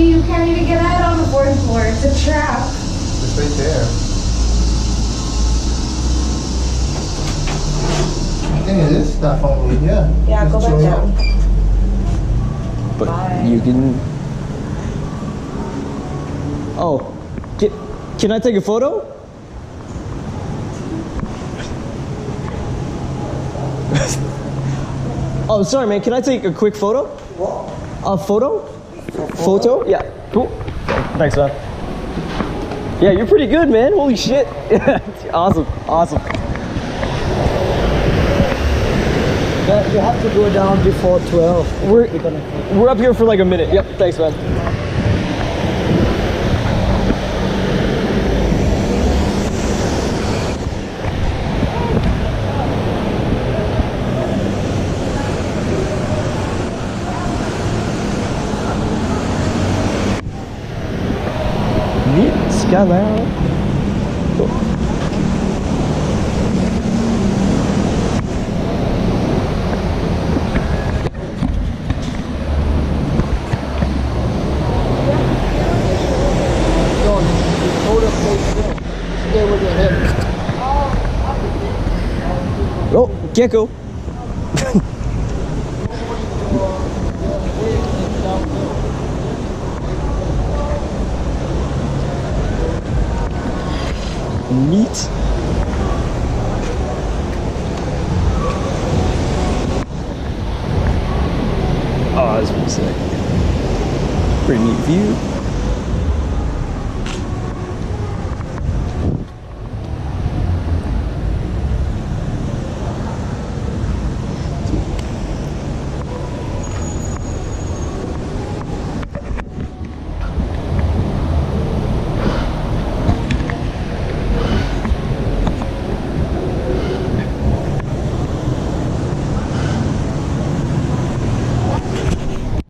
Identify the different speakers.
Speaker 1: See, you can't even get out on the fourth floor. It's a trap.
Speaker 2: It's right there. I think it is that only, yeah.
Speaker 1: Yeah, go back down.
Speaker 3: But
Speaker 1: Bye.
Speaker 3: you can. Oh, can I take a photo? Oh, sorry, man. Can I take a quick photo? What? A photo? Photo? Yeah. Cool. Thanks, man. Yeah, you're pretty good, man. Holy shit. Awesome. Awesome.
Speaker 4: You have to go down before 12.
Speaker 3: We're up here for like a minute. Yep. Thanks, man. Neat skyline. Cool. Oh, gecko. Neat. Oh, that's pretty sick. Pretty neat view.